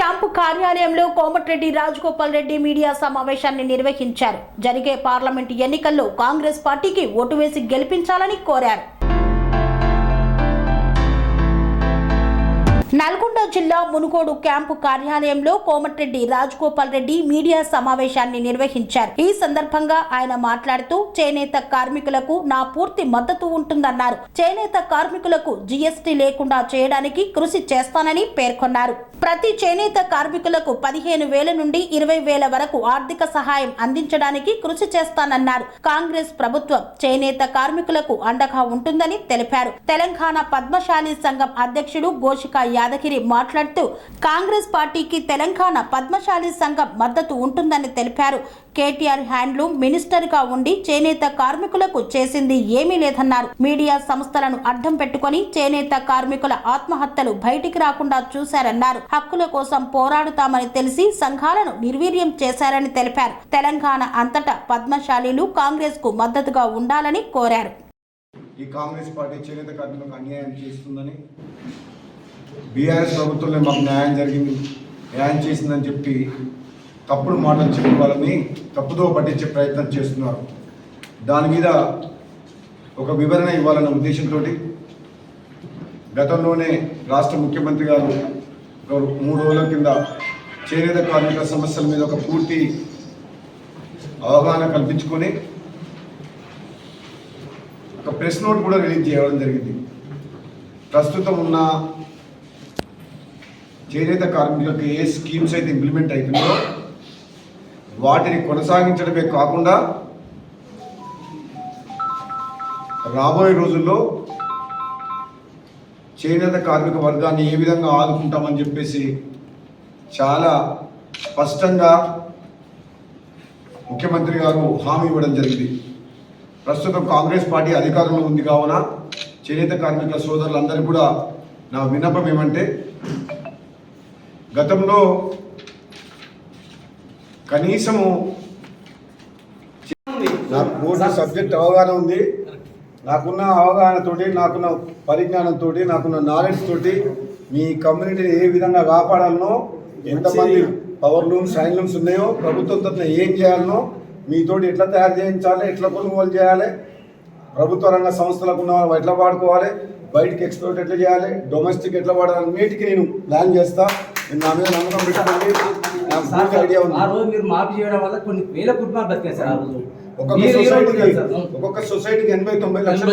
Camp కార్యాలయంలో Komatireddy Rajagopal Reddy media సమావేశాన్ని నిర్వహించారు. జరిగే పార్లమెంటు ఎన్నికల్లో కాంగ్రెస్ పార్టీకి ఓటు వేసి గెలిపించాలని కోరారు. నల్గొండ జిల్లా మునుగోడు క్యాంపు కార్యాలయంలో కోమటిరెడ్డి రాజగోపాల్ రెడ్డి మీడియా సమావేశాన్ని నిర్వహించారు. ఈ సందర్భంగా ఆయన మాట్లాడుతూ చేనేత కార్మికులకు నా పూర్తి మద్దతు ఉంటుందన్నారు. చేనేత కార్మికులకు జీఎస్టీ లేకుండా చేయడానికి కృషి చేస్తానని పేర్కొన్నారు. ప్రతి చేనేత కార్మికులకు 15,000 నుండి 20,000 వరకు ఆర్థిక సహాయం అందించడానికి కృషి చేస్తానన్నారు. కాంగ్రెస్ ప్రభుత్వం చేనేత కార్మికులకు అండగా ఉంటుందని తెలిపారు. తెలంగాణ పద్మశాలి సంఘం అధ్యక్షుడు గోషిక యాదగిరి మాట్లాడుతూ కాంగ్రెస్ పార్టీకి తెలంగాణ పద్మశాలి సంఘం మద్దతు ఉంటుందని తెలిపారు. కేటీఆర్ హ్యాండ్లూమ్ మినిస్టర్ గా ఉండి చేనేత కార్మికులకు చేసింది ఏమీ లేదన్నారు. మీడియా సంస్థలను అడ్డం పెట్టుకుని చేనేత కార్మికుల ఆత్మహత్యలు బయటికి రాకుండా చూశారన్నారు. హక్కుల కోసం పోరాడుతామని తెలిసి సంఘాలను నిర్వీర్యం చేశారని తెలిపారు. తెలంగాణ అంతటా పద్మశాలీలు కాంగ్రెస్ కు మద్దతుగా ఉండాలని కోరారు. ఈ కాంగ్రెస్ పార్టీ చేనేత కార్మికులకు అన్యాయం చేస్తుందని, బీఆర్ఎస్ ప్రభుత్వంలో మాకు న్యాయం చేసిందని చెప్పి తప్పుడు మాటలు చెప్పుకోవాలని తప్పుదో పట్టించే ప్రయత్నం చేస్తున్నారు. దాని మీద ఒక వివరణ ఇవ్వాలన్న ఉద్దేశంతో గతంలోనే రాష్ట్ర ముఖ్యమంత్రి గారు 3 రోజుల కింద చేనేత కార్మికుల సమస్యల మీద ఒక పూర్తి అవగాహన కల్పించుకొని ఒక ప్రెస్ నోట్ కూడా రిలీజ్ చేయడం జరిగింది. ప్రస్తుతం ఉన్న చేనేత కార్మికులకు ఏ స్కీమ్స్ అయితే ఇంప్లిమెంట్ అవుతుందో వాటిని కొనసాగించడమే కాకుండా రాబోయే రోజుల్లో చేనేత కార్మిక వర్గాన్ని ఏ విధంగా ఆదుకుంటామని చెప్పేసి చాలా స్పష్టంగా ముఖ్యమంత్రి గారు హామీ ఇవ్వడం జరిగింది. ప్రస్తుతం కాంగ్రెస్ పార్టీ అధికారంలో ఉంది కావున చేనేత కార్మికుల సోదరులందరికీ కూడా నా విన్నపం ఏమంటే, గతంలో కనీసము నాకు పూర్తి సబ్జెక్ట్ అవగాహన ఉంది. నాకున్న అవగాహనతోటి, నాకున్న పరిజ్ఞానంతో, నాకున్న నాలెడ్జ్ తోటి మీ కమ్యూనిటీని ఏ విధంగా కాపాడాలనో, ఎంతమంది పవర్ లూమ్స్, హ్యాండ్ లూమ్స్ ఉన్నాయో, ప్రభుత్వం తరఫున ఏం చేయాలనో, మీతోటి ఎట్లా తయారు చేయించాలి, ఎట్లా కొనుగోలు చేయాలి, ప్రభుత్వ రంగ సంస్థలకు ఉన్న వాళ్ళు ఎట్లా వాడుకోవాలి, బయటికి ఎక్స్పోర్ట్ ఎట్లా చేయాలి, డొమెస్టిక్ ఎట్లా వాడాలి, అన్నిటికీ నేను ప్లాన్ చేస్తా. నా మీద నమ్మకం పెట్టుకోండి. నాకు ఐడియా ఉంది. ఆ రోజు మీరు మాఫీ చేయడం వల్ల కొన్ని వేల కుటుంబాలు బతికాయి సార్. ఆ రోజు ఒక్కొక్క సొసైటీకి 80-90 లక్షలు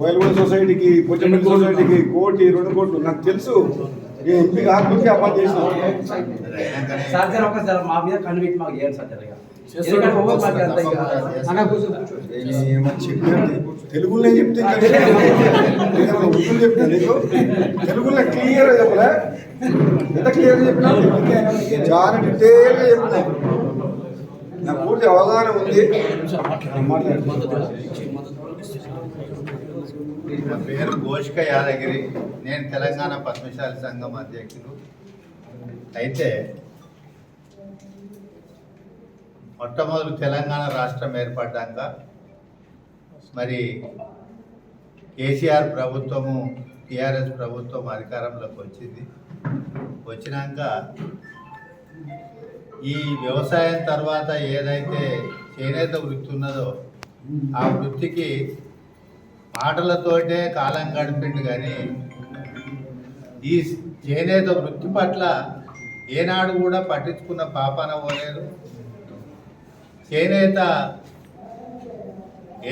వైల్గూడ సొసైటీకి, పొచ్చంపల్లి సొసైటీకి 1-2 కోట్లు నాకు తెలుసు. నేను ఎంపీ కాకపోతే ఆ పని చేసిన సార్. ఒకసారి మా మీద కన్వీట్ మాకు చేయండి సార్. తెలుగులో చెప్తే చెప్తా నీకు. తెలుగులో క్లియర్గా చెప్పలే, ఎంత క్లియర్గా చెప్పినా, చాలా డీటెయిల్గా చెప్తా. నాకు పూర్తి అవగాహన ఉంది. నా పేరు గోషిక యాదగిరి. నేను తెలంగాణ పద్మశాలి సంఘం అధ్యక్షుడు. అయితే మొట్టమొదటి తెలంగాణ రాష్ట్రం ఏర్పడ్డాక మరి కేసీఆర్ ప్రభుత్వము, టీఆర్ఎస్ ప్రభుత్వం అధికారంలోకి వచ్చినాక ఈ వ్యవసాయం తర్వాత ఏదైతే చేనేత వృత్తి ఉన్నదో ఆ వృత్తికి మాటలతోటే కాలం గడిపిండు. కానీ ఈ చేనేత వృత్తి పట్ల ఏనాడు కూడా పట్టించుకున్న పాపాన పోలేదు. చేనేత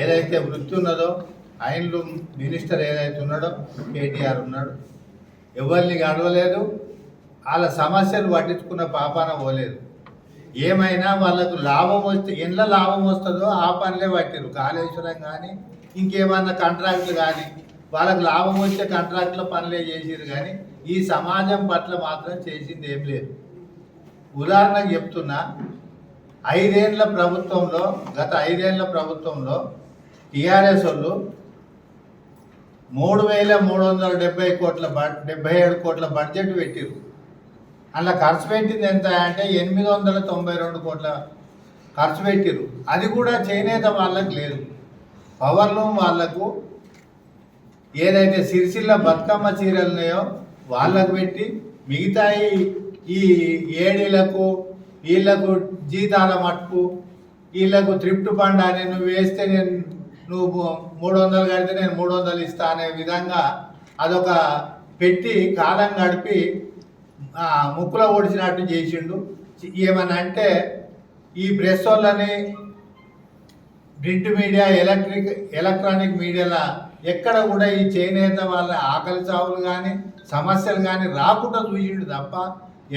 ఏదైతే వృత్తి ఉన్నదో, హ్యాండ్లూమ్ మినిస్టర్ ఏదైతే ఉన్నాడో, కేటీఆర్ ఉన్నాడు, ఎవరిని గడవలేదు. వాళ్ళ సమస్యలు పట్టించుకున్న పాపాన పోలేదు. ఏమైనా వాళ్ళకు లాభం వస్తే, ఎంత లాభం వస్తుందో ఆ పనులే పట్టిరు. కాళేశ్వరం కానీ ఇంకేమన్నా కాంట్రాక్టులు కానీ వాళ్ళకు లాభం వచ్చే కాంట్రాక్టుల పనులే చేసిరు. కానీ ఈ సమాజం పట్ల మాత్రం చేసింది ఏం లేదు. ఉదాహరణకు చెప్తున్నా, 5 ఏళ్ల ప్రభుత్వంలో, గత 5 ఏళ్ల ప్రభుత్వంలో టీఆర్ఎస్ వాళ్ళు 3,377 కోట్ల బడ్జెట్ పెట్టిరు. అలా ఖర్చు పెట్టింది ఎంత అంటే 892 కోట్ల ఖర్చు పెట్టిరు. అది కూడా చేనేత వాళ్ళకు లేదు. పవర్లూమ్ వాళ్లకు ఏదైతే సిరిసిల్ల బతుకమ్మ చీరలు ఉన్నాయో వాళ్ళకు పెట్టి మిగతా ఈ ఏడీలకు వీళ్ళకు జీతాల మట్టుకు వీళ్ళకు త్రిప్ట్ ఫండ్ అని నువ్వు వేస్తే నువ్వు 300 కడితే నేను 300 ఇస్తా అనే విధంగా అదొక పెట్టి కాలం గడిపి ముక్కులో ఓడిచినట్టు చేసిండు. ఏమని అంటే ఈ ప్రెస్ వాళ్ళని ప్రింట్ మీడియా ఎలక్ట్రానిక్ మీడియాల ఎక్కడ కూడా ఈ చేనేత వాళ్ళ ఆకలి చావులు కానీ సమస్యలు కానీ రాకుండా చూసిండు తప్ప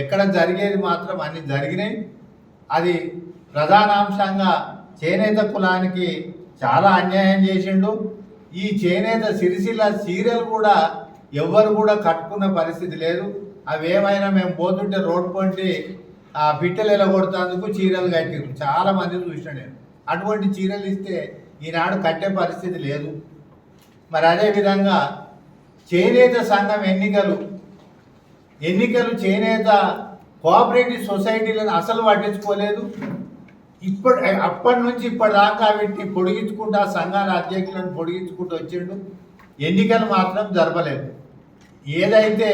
ఎక్కడ జరిగేది మాత్రం అన్ని జరిగినాయి. అది ప్రధానాంశంగా చేనేత కులానికి చాలా అన్యాయం చేసిండు. ఈ చేనేత సిరిసిల్ల చీరలు కూడా ఎవ్వరు కూడా కట్టుకున్న పరిస్థితి లేదు. అవి ఏమైనా మేము పోతుంటే రోడ్డు పంటి పిట్టలు ఎలగొడుతందుకు చీరలు కట్టిరు. చాలామంది చూసిన నేను అటువంటి చీరలు ఇస్తే ఈనాడు కట్టే పరిస్థితి లేదు. మరి అదేవిధంగా చేనేత సంఘం ఎన్నికలు చేనేత కోఆపరేటివ్ సొసైటీలను అసలు పట్టించుకోలేదు. అప్పటి నుంచి ఇప్పటిదాకా వీటిని పొడిగించుకుంటూ సంఘాల అధ్యక్షులను పొడిగించుకుంటూ వచ్చిండు. ఎన్నికలు మాత్రం జరపలేదు. ఏదైతే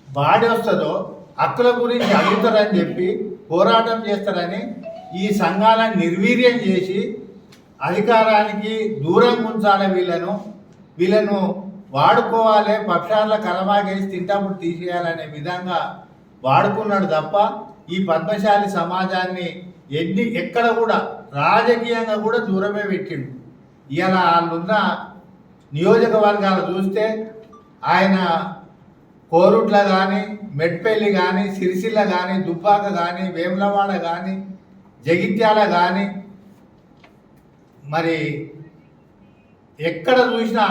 బాడీ వస్తుందో హక్కుల గురించి అడుగుతారని చెప్పి పోరాటం చేస్తారని ఈ సంఘాలను నిర్వీర్యం చేసి అధికారానికి దూరంగా ఉంచాలి. వీళ్ళను వాడుకోవాలి, పక్షాల కలమాగేసి తింటాప్పుడు తీసేయాలనే విధంగా వాడుకున్నాడు తప్ప ఈ పద్మశాలి సమాజాన్ని ఎక్కడ కూడా రాజకీయంగా కూడా దూరమే పెట్టిండు. ఇలా వాళ్ళున్న నియోజకవర్గాలు చూస్తే ఆయన కోరుట్ల కానీ, మెట్పల్లి కానీ, సిరిసిల్ల కానీ, దుబ్బాక కానీ, వేములవాడ కానీ, జగిత్యాల కానీ, మరి ఎక్కడ చూసినా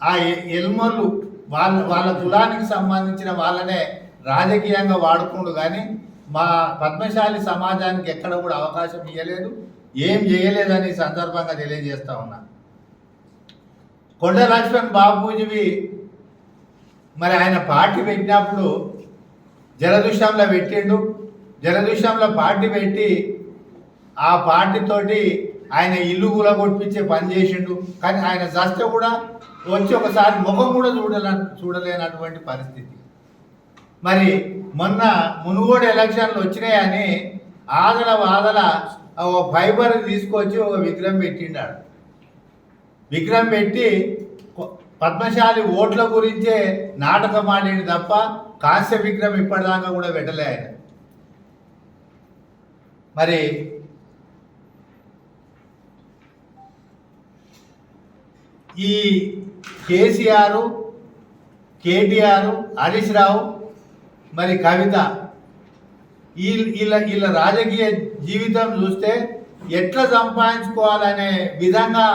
ఆ ఎల్మోళ్ళు వాళ్ళ కులానికి సంబంధించిన వాళ్ళనే రాజకీయంగా వాడుకుండు. కానీ మా పద్మశాలి సమాజానికి ఎక్కడ కూడా అవకాశం ఇవ్వలేదు, ఏం చేయలేదని సందర్భంగా తెలియజేస్తా ఉన్నా. కొండ లక్ష్మణ్ బాబూజీవి మరి ఆయన పార్టీ పెట్టినప్పుడు జలదృశ్యంలో పెట్టిండు. జలదృశ్యంలో పార్టీ పెట్టి ఆ పార్టీతోటి ఆయన ఇల్లు కూడా కొట్టించే పని చేసిండు. కానీ ఆయన చస్తే కూడా వచ్చి ఒకసారి ముఖం కూడా చూడలేనటువంటి పరిస్థితి. మరి మొన్న మునుగోడు ఎలక్షన్లు వచ్చినాయని వాదల ఫైబర్ తీసుకొచ్చి ఒక విగ్రహం పెట్టిండాడు. విగ్రహం పెట్టి పద్మశాలి ఓట్ల గురించే నాటకం ఆడింది తప్ప కాంస్య విగ్రహం ఇప్పటిదాకా కూడా పెట్టలే ఆయన. మరి ఈ కేసీఆర్, కేటీఆర్, హరీష్ రావు, మరి కవిత వీళ్ళ రాజకీయ జీవితం చూస్తే ఎట్లా సంపాదించుకోవాలనే విధంగా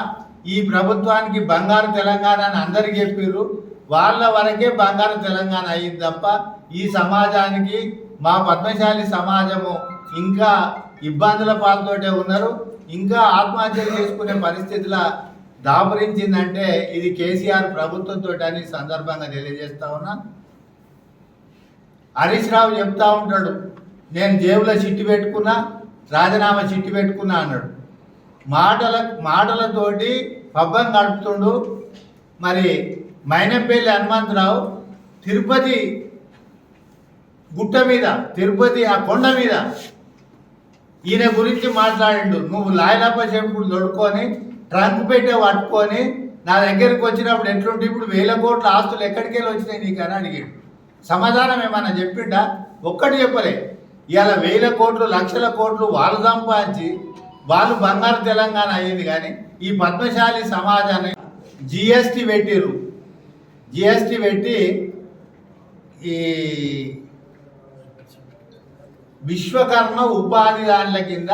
ఈ ప్రభుత్వానికి బంగారు తెలంగాణ అని అందరికీ చెప్పారు. వాళ్ళ వరకే బంగారు తెలంగాణ అయింది తప్ప ఈ సమాజానికి మా పద్మశాలి సమాజము ఇంకా ఇబ్బందుల పాలతోటే ఉన్నారు. ఇంకా ఆత్మహత్యలు చేసుకునే పరిస్థితుల దాపురించిందంటే ఇది కేసీఆర్ ప్రభుత్వంతో అని సందర్భంగా తెలియజేస్తా ఉన్నా. హరీష్ రావు చెప్తా ఉంటాడు, నేను జేబులో చిట్టి పెట్టుకున్నా, రాజీనామా చిట్టి పెట్టుకున్నా అన్నాడు. మాటలతోటి పబ్బం గడుపుతుండు. మరి మైనంపల్లి హనుమంతరావు తిరుపతి గుట్ట మీద, తిరుపతి ఆ కొండ మీద ఈయన గురించి మాట్లాడిండు. నువ్వు లాయలప్ప చెప్పుడు దొడుకొని ట్రంక్ పెట్టే పట్టుకొని నా దగ్గరికి వచ్చినప్పుడు ఎట్లుంటే ఇప్పుడు 1000 కోట్ల ఆస్తులు ఎక్కడికి వెళ్ళి వచ్చినాయి నీకు అని అడిగాడు. సమాధానం ఏమన్నా చెప్పిండా? ఒక్కటి చెప్పలే. ఇవాళ 1000 కోట్లు, లక్షల కోట్లు వాళ్ళు సంపాదించి వాళ్ళు బంగారు తెలంగాణ అయ్యింది. కానీ ఈ పద్మశాలి సమాజాన్ని జిఎస్టీ పెట్టిరు. జిఎస్టీ పెట్టి ఈ విశ్వకర్మ ఉపాధి దానిల కింద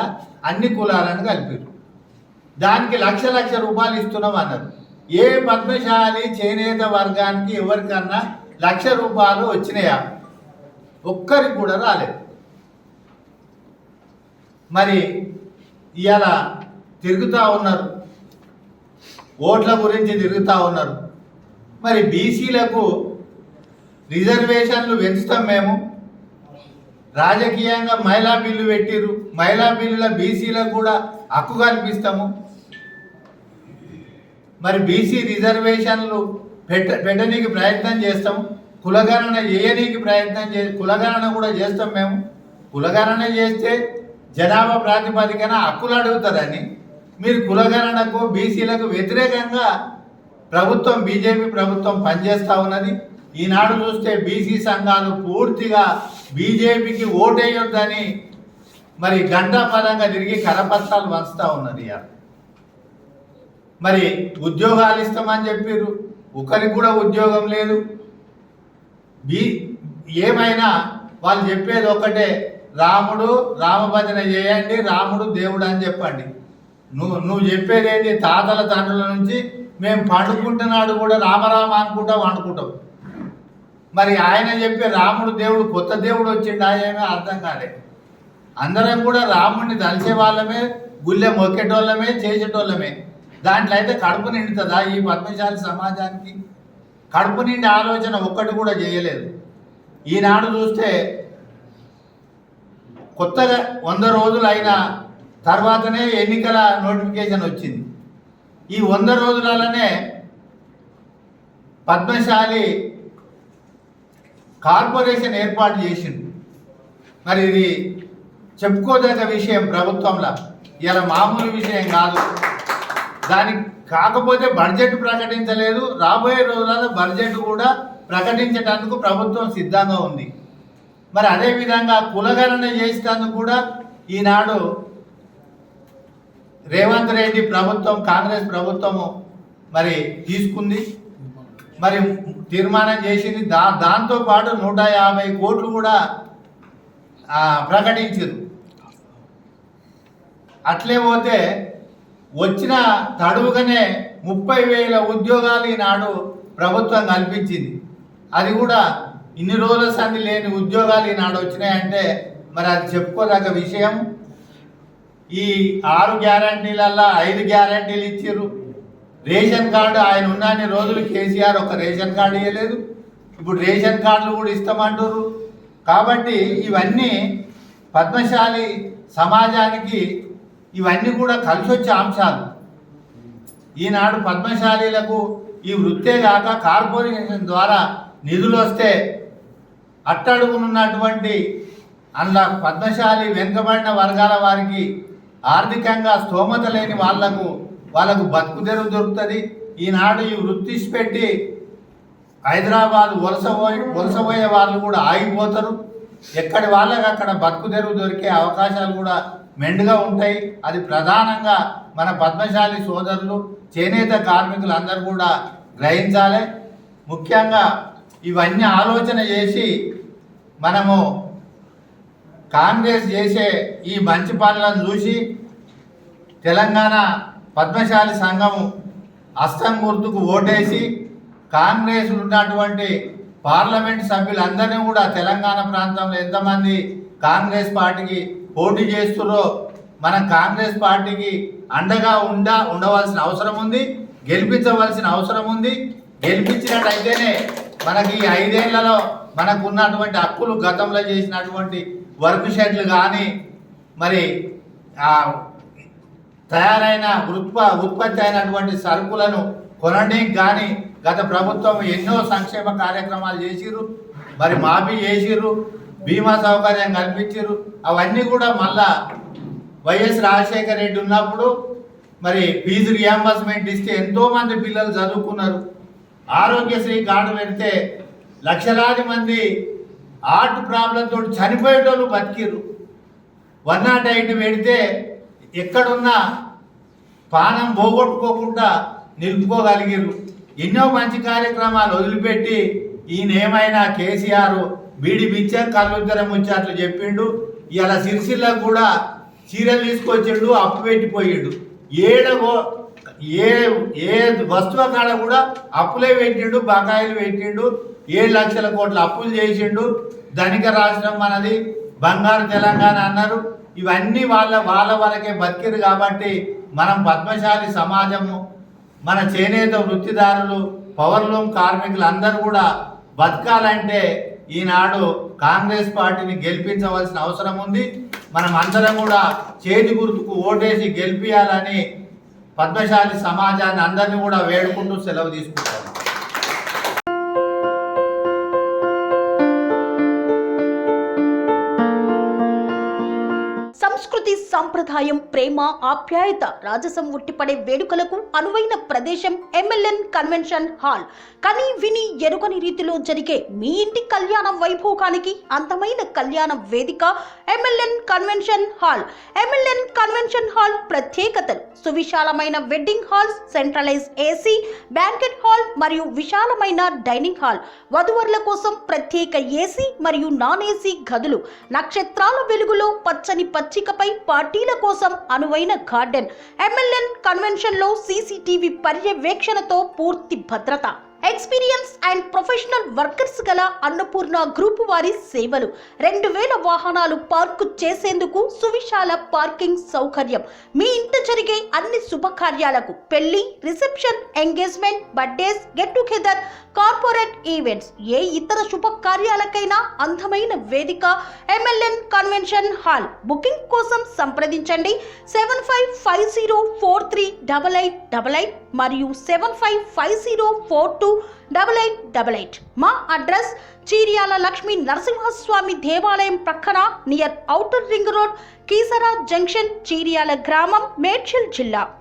అన్ని కులాలను కలిపారు. దానికి లక్ష రూపాయలు ఇస్తున్నాం అన్నారు. ఏ పద్మశాలి చేనేత వర్గానికి ఎవరికన్నా 1,00,000 రూపాయలు వచ్చినాయా? ఒక్కరికి కూడా రాలేదు. మరి ఇవాళ తిరుగుతూ ఉన్నారు, ఓట్ల గురించి తిరుగుతూ ఉన్నారు. మరి బీసీలకు రిజర్వేషన్లు పెంచుతాం, మేము రాజకీయంగా మహిళా బిల్లు పెట్టిరు, మహిళా బిల్లుల బీసీలకు కూడా హక్కు కల్పిస్తాము. మరి బీసీ రిజర్వేషన్లు పెట్టడానికి ప్రయత్నం చేస్తాము. కులగణన చేయనీకి ప్రయత్నం కులగణన కూడా చేస్తాం మేము. కులగణన చేస్తే జనాభా ప్రాతిపదికన హక్కులు అడుగుతారని మీరు కులగణనకు బీసీలకు వ్యతిరేకంగా ప్రభుత్వం బీజేపీ ప్రభుత్వం పనిచేస్తూ ఉన్నది. ఈనాడు చూస్తే బీసీ సంఘాలు పూర్తిగా బీజేపీకి ఓటేయొద్దని మరి గంటాపదంగా తిరిగి కరపత్రాలు వంచుతూ ఉన్నది. మరి ఉద్యోగాలు ఇస్తామని చెప్పారు, ఒకరికి కూడా ఉద్యోగం లేదు. ఏమైనా వాళ్ళు చెప్పేది ఒకటే, రాముడు రామభజన చేయండి, రాముడు దేవుడు అని చెప్పండి. నువ్వు చెప్పేది ఏంటి? తాతల తండ్రుల నుంచి మేము పండుకుంటున్నాడు కూడా రామరామ అనుకుంటాం అనుకుంటాం. మరి ఆయన చెప్పే రాముడు దేవుడు కొత్త దేవుడు వచ్చిండు ఆయనే అర్థం కాలే. అందరం కూడా రాముడిని తలిసే వాళ్ళమే, గుళ్ళె మొక్కేటోళ్ళమే, చేసేటోళ్ళమే. దాంట్లో అయితే కడుపు నిండుతుందా? ఈ పద్మశాలి సమాజానికి కడుపు నిండి ఆలోచన ఒక్కటి కూడా చేయలేదు. ఈనాడు చూస్తే కొత్తగా 100 రోజులు అయిన తర్వాతనే ఎన్నికల నోటిఫికేషన్ వచ్చింది. ఈ 100 రోజులలోనే పద్మశాలి కార్పొరేషన్ ఏర్పాటు చేసిండు. మరి ఇది చెప్పుకోదగ్గ విషయం ప్రభుత్వంలో, ఇలా మామూలు విషయం కాదు. దానికి కాకపోతే బడ్జెట్ ప్రకటించలేదు. రాబోయే రోజులలో బడ్జెట్ కూడా ప్రకటించడానికి ప్రభుత్వం సిద్ధంగా ఉంది. మరి అదేవిధంగా కులగణన చేసేందుకు కూడా ఈనాడు రేవంత్ రెడ్డి ప్రభుత్వం, కాంగ్రెస్ ప్రభుత్వము మరి తీసుకుంది, మరి తీర్మానం చేసింది. దాంతో పాటు 150 కోట్లు కూడా ప్రకటించారు. అట్లే పోతే వచ్చిన తడువుగానే 30,000 ఉద్యోగాలు ఈనాడు ప్రభుత్వం కల్పించింది. అది కూడా ఇన్ని రోజుల సంది లేని ఉద్యోగాలు ఈనాడు వచ్చినాయంటే మరి అది చెప్పుకోదగ్గ విషయం. ఈ 6 గ్యారంటీలల్లో 5 గ్యారంటీలు ఇచ్చారు. రేషన్ కార్డు ఆయన ఉన్నన్ని రోజులు కేసీఆర్ ఒక రేషన్ కార్డు ఇవ్వలేదు. ఇప్పుడు రేషన్ కార్డులు కూడా ఇస్తామంటారు. కాబట్టి ఇవన్నీ పద్మశాలి సమాజానికి ఇవన్నీ కూడా కలిసి వచ్చే అంశాలు. ఈనాడు పద్మశాలీలకు ఈ వృత్తే కాక కార్పొరేషన్ ద్వారా నిధులు వస్తే అట్టడుగునున్నటువంటి అందులో పద్మశాలి వెనుకబడిన వర్గాల వారికి ఆర్థికంగా స్తోమత లేని వాళ్ళకు బతుకు తెరువు దొరుకుతుంది. ఈనాడు ఈ వృత్తి పెట్టి హైదరాబాద్ వలసపోయే వాళ్ళు కూడా ఆగిపోతారు. ఎక్కడి వాళ్ళకి అక్కడ బతుకు తెరువు దొరికే అవకాశాలు కూడా మెండుగా ఉంటాయి. అది ప్రధానంగా మన పద్మశాలి సోదరులు, చేనేత కార్మికులు అందరూ కూడా గ్రహించాలి. ముఖ్యంగా ఇవన్నీ ఆలోచన చేసి మనము కాంగ్రెస్ చేసే ఈ మంచి పనులను చూసి తెలంగాణ పద్మశాలి సంఘము హస్తం గుర్తుకు ఓటేసి కాంగ్రెస్ ఉన్నటువంటి పార్లమెంట్ సభ్యులందరినీ కూడా తెలంగాణ ప్రాంతంలో ఎంతమంది కాంగ్రెస్ పార్టీకి పోటీ చేస్తున్నారో మనం కాంగ్రెస్ పార్టీకి అండగా ఉండవలసిన అవసరం ఉంది, గెలిపించవలసిన అవసరం ఉంది. గెలిపించినట్టయితేనే మనకి 5 ఏళ్లలో మనకు ఉన్నటువంటి హక్కులు, గతంలో చేసినటువంటి వర్క్ షెడ్లు కానీ మరి తయారైన ఉత్పత్తి అయినటువంటి సరుకులను కొనడానికి కానీ గత ప్రభుత్వం ఎన్నో సంక్షేమ కార్యక్రమాలు చేసిర్రు. మరి మాఫీ చేసిర్రు, బీమా సౌకర్యం కల్పించారు. అవన్నీ కూడా మళ్ళా వైఎస్ రాజశేఖర రెడ్డి ఉన్నప్పుడు మరి ఫీజు రియంబర్స్మెంట్ ఇస్తే ఎంతోమంది పిల్లలు చదువుకున్నారు. ఆరోగ్యశ్రీ కార్డు పెడితే లక్షలాది మంది హార్ట్ ప్రాబ్లంతో చనిపోయేటోళ్ళు బతికిర్రు. 108 పెడితే ఎక్కడున్నా పానం పోగొట్టుకోకుండా నిలుపుకోగలిగిర్రు. ఎన్నో మంచి కార్యక్రమాలు వదిలిపెట్టి ఈయన ఏమైనా కేసీఆర్ బీడి బిచ్చం కళ్ళుద్దరం ముచ్చట్లు చెప్పిండు. ఇలా సిరిసిల్లకు కూడా చీరలు తీసుకొచ్చిండు, అప్పు పెట్టిపోయిండు. ఏ వస్తువు కాడ కూడా అప్పులే పెట్టిండు, బకాయిలు పెట్టిండు. 7 లక్షల కోట్ల అప్పులు చేసిండు. ధనిక రాష్ట్రం మనది, బంగారు తెలంగాణ అన్నారు. ఇవన్నీ వాళ్ళ వరకే బతికిరు. కాబట్టి మనం పద్మశాలి సమాజము, మన చేనేత వృత్తిదారులు, పవర్లూమ్ కార్మికులు అందరూ కూడా బతకాలంటే ఈనాడు కాంగ్రెస్ పార్టీని గెలిపించవలసిన అవసరం ఉంది. మనం అందరం కూడా చేతి గుర్తుకు ఓటేసి గెలిపించాలని పద్మశాలి సమాజాన్ని అందరినీ కూడా వేడుకుంటూ సెలవు తీసుకుంటాం. సాంప్రదాయం, ప్రేమ, ఆప్యాయత, రాజసం ఉట్టిపడే వేడుకలకు అనువైన ప్రదేశం ఎంఎల్ఎన్ కన్వెన్షన్ హాల్. కని విని ఎరుగని రీతిలో జరిగే మీ ఇంటి కళ్యాణ వైభోగానికి అందమైన కళ్యాణ వేదిక MLN convention hall. MLN convention hall ప్రత్యేకతలు: సువిశాలమైన wedding halls, centralise AC, banquet hall మరియు విశాలమైన డైనింగ్ హాల్, వధువరుల కోసం ప్రత్యేక ఏసీ మరియు నాన్ ఏసీ గదులు, నక్షత్రాల వెలుగులో పచ్చని పచ్చికపై పార్టీల కోసం అనువైన గార్డెన్. ఎంఎల్ఎన్ కన్వెన్షన్ లో సీసీటీవీ పర్యవేక్షణతో పూర్తి భద్రత. ఎక్స్పీరియన్స్ అండ్ ప్రొఫెషనల్ వర్కర్స్ గల అన్నపూర్ణ గ్రూప్ వారి సేవలు. 2000 వాహనాలు పార్కు చేసేందుకు సువిశాల పార్కింగ్ సౌకర్యం. మీ ఇంట జరిగే అన్ని శుభకార్యాలకు, పెళ్లి, reception, engagement, birthdays, get together, corporate events, ఏ ఇతర శుభకార్యాలకైనా అందమైన వేదిక ఎంఎల్ఎన్ కన్వెన్షన్ హాల్. బుకింగ్ కోసం సంప్రదించండి 7550438888 మరియు 7550428888. మా అడ్రస్ చీర్యాల లక్ష్మీ నరసింహస్వామి దేవాలయం ప్రక్కన, near outer ring road, Keesara junction, Cheeryal గ్రామం, మేడ్చల్ జిల్లా.